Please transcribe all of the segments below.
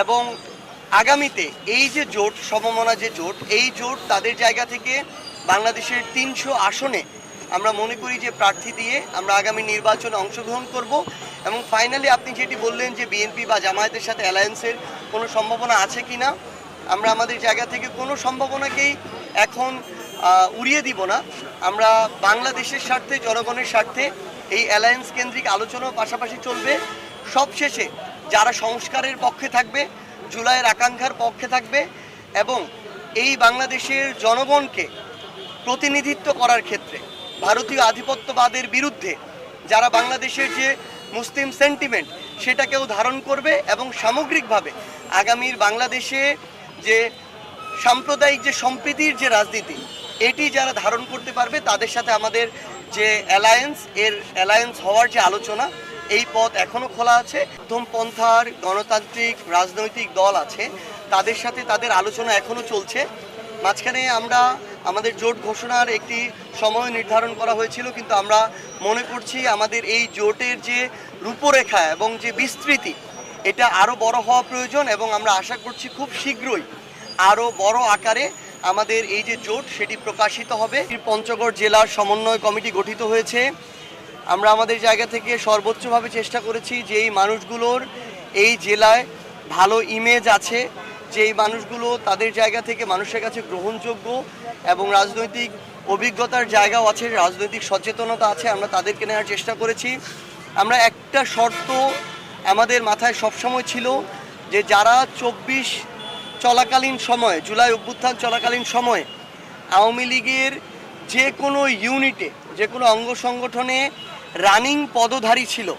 এবং আগামীতে এই যে জোট সমমনা যে জোট, এই জোট তাদের জায়গা থেকে বাংলাদেশের ৩০০ আসনে আমরা মনে করি যে প্রার্থী দিয়ে আমরা আগামী নির্বাচনে অংশগ্রহণ করব। এবং ফাইনালি আপনি যেটি বললেন যে বিএনপি বা জামায়াতের সাথে অ্যালায়েন্সের কোনো সম্ভাবনা আছে কি না, আমরা আমাদের জায়গা থেকে কোনো সম্ভাবনাকেই এখন উড়িয়ে দিব না। আমরা বাংলাদেশের স্বার্থে, জনগণের স্বার্থে এই অ্যালায়েন্স কেন্দ্রিক আলোচনার পাশাপাশি চলবে। সবশেষে যারা সংস্কারের পক্ষে থাকবে, জুলাইয়ের আকাঙ্ক্ষার পক্ষে থাকবে এবং এই বাংলাদেশের জনগণকে প্রতিনিধিত্ব করার ক্ষেত্রে ভারতীয় আধিপত্যবাদের বিরুদ্ধে যারা বাংলাদেশের যে মুসলিম সেন্টিমেন্ট সেটাকেও ধারণ করবে এবং সামগ্রিকভাবে আগামীর বাংলাদেশে যে সাম্প্রদায়িক যে সম্প্রীতির যে রাজনীতি এটি যারা ধারণ করতে পারবে তাদের সাথে আমাদের যে অ্যালায়েন্স হওয়ার যে আলোচনা, এই পথ এখনও খোলা আছে। প্রথম পন্থার গণতান্ত্রিক রাজনৈতিক দল আছে, তাদের সাথে তাদের আলোচনা এখনও চলছে। মাঝখানে আমরা আমাদের জোট ঘোষণার একটি সময় নির্ধারণ করা হয়েছিল, কিন্তু আমরা মনে করছি আমাদের এই জোটের যে রূপরেখা এবং যে বিস্তৃতি এটা আরও বড় হওয়া প্রয়োজন এবং আমরা আশা করছি খুব শীঘ্রই আরও বড় আকারে আমাদের এই যে জোট সেটি প্রকাশিত হবে। পঞ্চগড় জেলার সমন্বয় কমিটি গঠিত হয়েছে। আমরা আমাদের জায়গা থেকে সর্বোচ্চভাবে চেষ্টা করেছি যে এই মানুষগুলোর এই জেলায় ভালো ইমেজ আছে, যে এই মানুষগুলো তাদের জায়গা থেকে মানুষের কাছে গ্রহণযোগ্য এবং রাজনৈতিক অভিজ্ঞতার জায়গাও আছে, রাজনৈতিক সচেতনতা আছে, আমরা তাদেরকে নেওয়ার চেষ্টা করেছি। আমরা একটা শর্ত আমাদের মাথায় সবসময় ছিল যে যারা ২৪ চলাকালীন সময়ে, জুলাই অভ্যুত্থান চলাকালীন সময়ে আওয়ামী লীগের যে কোনো ইউনিটে, যে কোনো অঙ্গ সংগঠনে রানিং পদধারী ছিল,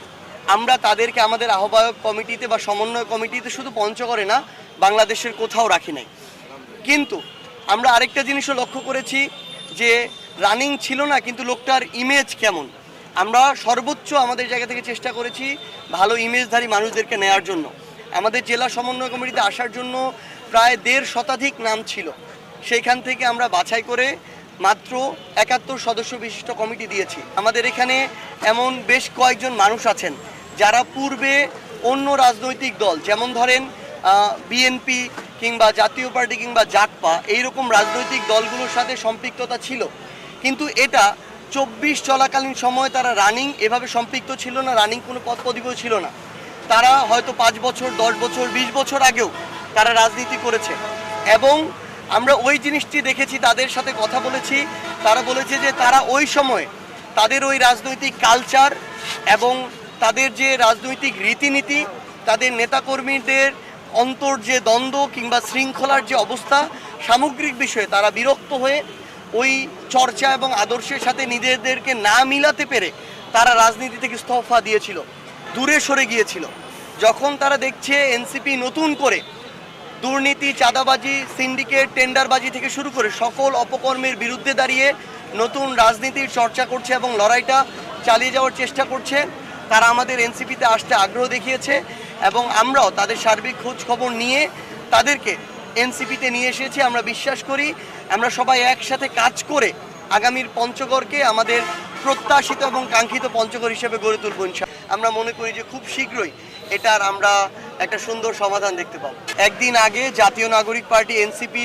আমরা তাদেরকে আমাদের আহ্বায়ক কমিটিতে বা সমন্বয় কমিটিতে শুধু পঞ্চগড়ে না, বাংলাদেশের কোথাও রাখি নাই। কিন্তু আমরা আরেকটা জিনিসও লক্ষ্য করেছি যে রানিং ছিল না কিন্তু লোকটার ইমেজ কেমন। আমরা সর্বোচ্চ আমাদের জায়গা থেকে চেষ্টা করেছি ভালো ইমেজধারী মানুষদেরকে নেয়ার জন্য। আমাদের জেলা সমন্বয় কমিটিতে আসার জন্য প্রায় ১.৫ শতাধিক নাম ছিল, সেইখান থেকে আমরা বাছাই করে মাত্র ৭১ সদস্য বিশিষ্ট কমিটি দিয়েছি। আমাদের এখানে এমন বেশ কয়েকজন মানুষ আছেন যারা পূর্বে অন্য রাজনৈতিক দল, যেমন ধরেন বিএনপি কিংবা জাতীয় পার্টি কিংবা জাকপা, এইরকম রাজনৈতিক দলগুলোর সাথে সম্পৃক্ততা ছিল, কিন্তু এটা ২৪ চলাকালীন সময় তারা রানিং এভাবে সম্পৃক্ত ছিল না, রানিং কোনো পদ পদবিও ছিল না। তারা হয়তো ৫ বছর, ১০ বছর, ২০ বছর আগেও তারা রাজনীতি করেছে এবং আমরা ওই জিনিসটি দেখেছি, তাদের সাথে কথা বলেছি। তারা বলেছে যে তারা ওই সময় তাদের ওই রাজনৈতিক কালচার এবং তাদের যে রাজনৈতিক রীতিনীতি, তাদের নেতাকর্মীদের অন্তর যে দ্বন্দ্ব কিংবা শৃঙ্খলার যে অবস্থা, সামগ্রিক বিষয়ে তারা বিরক্ত হয়ে ওই চর্চা এবং আদর্শের সাথে নিজেদেরকে না মিলাতে পেরে তারা রাজনীতি থেকে ইস্তফা দিয়েছিল, দূরে সরে গিয়েছিল। যখন তারা দেখছে এনসিপি নতুন করে দুর্নীতি, চাঁদাবাজি, সিন্ডিকেট, টেন্ডারবাজি থেকে শুরু করে সকল অপকর্মের বিরুদ্ধে দাঁড়িয়ে নতুন রাজনীতির চর্চা করছে এবং লড়াইটা চালিয়ে যাওয়ার চেষ্টা করছে, তারা আমাদের এনসিপিতে আসতে আগ্রহ দেখিয়েছে এবং আমরাও তাদের সার্বিক খোঁজ খবর নিয়ে তাদেরকে এনসিপিতে নিয়ে এসেছি। আমরা বিশ্বাস করি আমরা সবাই একসাথে কাজ করে আগামীর পঞ্চগড়কে আমাদের প্রত্যাশিত এবং কাঙ্ক্ষিত পঞ্চগড় হিসেবে গড়ে তুলব ইনশাআল্লাহ। আমরা মনে করি যে খুব শীঘ্রই এটার আমরা একটা সুন্দর সমাধান দেখতে পাবো। একদিন আগে জাতীয় নাগরিক পার্টি এনসিপি